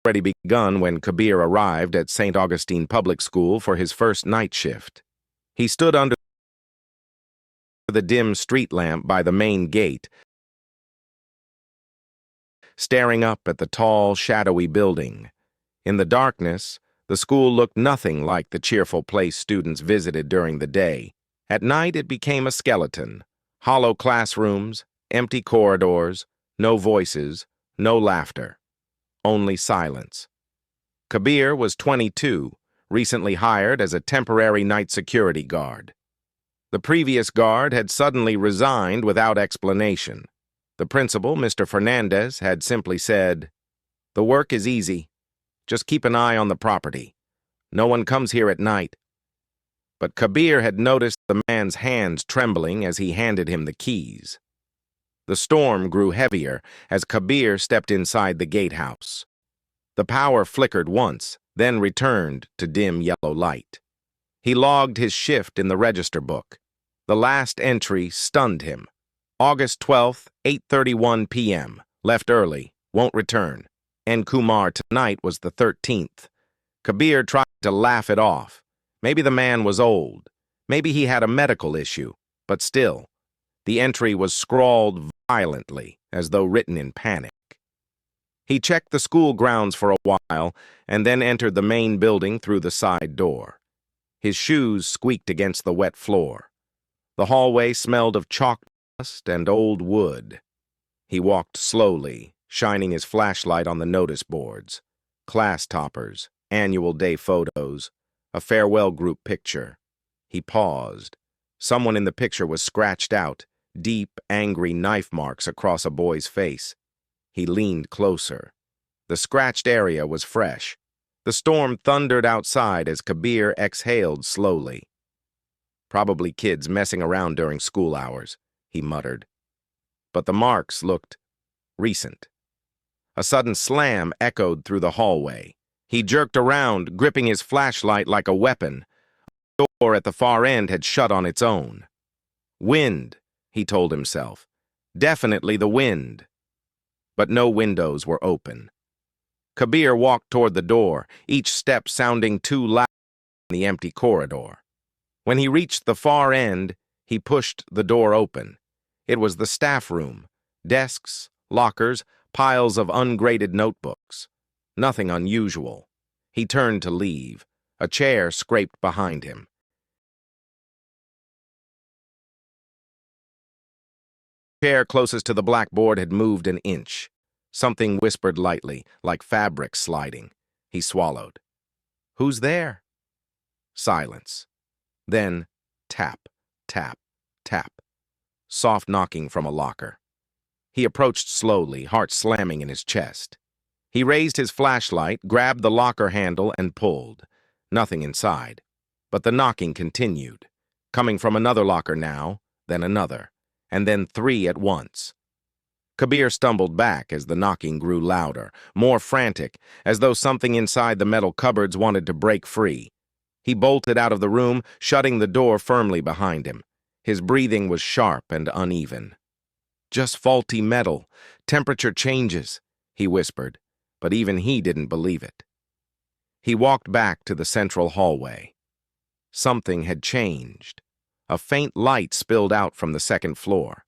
already begun when Kabir arrived at St. Augustine Public School for his first night shift. He stood under the dim street lamp by the main gate, staring up at the tall, shadowy building. In the darkness, the school looked nothing like the cheerful place students visited during the day. At night, it became a skeleton. Hollow classrooms, empty corridors, no voices, no laughter. Only silence. Kabir was 22, recently hired as a temporary night security guard. The previous guard had suddenly resigned without explanation. The principal, Mr. Fernandez, had simply said, "The work is easy. Just keep an eye on the property. No one comes here at night." But Kabir had noticed the man's hands trembling as he handed him the keys. The storm grew heavier as Kabir stepped inside the gatehouse. The power flickered once, then returned to dim yellow light. He logged his shift in the register book. The last entry stunned him. August 12th, 8:31 p.m. Left early. Won't return. N. Kumar tonight was the 13th. Kabir tried to laugh it off. Maybe the man was old. Maybe he had a medical issue. But still, the entry was scrawled violently, as though written in panic. He checked the school grounds for a while and then entered the main building through the side door. His shoes squeaked against the wet floor. The hallway smelled of chalk dust and old wood. He walked slowly, shining his flashlight on the notice boards. Class toppers, annual day photos, a farewell group picture. He paused. Someone in the picture was scratched out, deep, angry knife marks across a boy's face. He leaned closer. The scratched area was fresh. The storm thundered outside as Kabir exhaled slowly. "Probably kids messing around during school hours," he muttered. But the marks looked recent. A sudden slam echoed through the hallway. He jerked around, gripping his flashlight like a weapon. The door at the far end had shut on its own. Wind, he told himself. Definitely the wind. But no windows were open. Kabir walked toward the door, each step sounding too loud in the empty corridor. When he reached the far end, he pushed the door open. It was the staff room. Desks, lockers, piles of ungraded notebooks. Nothing unusual. He turned to leave. A chair scraped behind him. The chair closest to the blackboard had moved an inch. Something whispered lightly, like fabric sliding. He swallowed. "Who's there?" Silence. Then, tap, tap, tap. Soft knocking from a locker. He approached slowly, heart slamming in his chest. He raised his flashlight, grabbed the locker handle, and pulled. Nothing inside. But the knocking continued, coming from another locker now, then another, and then 3 at once. Kabir stumbled back as the knocking grew louder, more frantic, as though something inside the metal cupboards wanted to break free. He bolted out of the room, shutting the door firmly behind him. His breathing was sharp and uneven. "Just faulty metal. Temperature changes," he whispered, but even he didn't believe it. He walked back to the central hallway. Something had changed. A faint light spilled out from the second floor.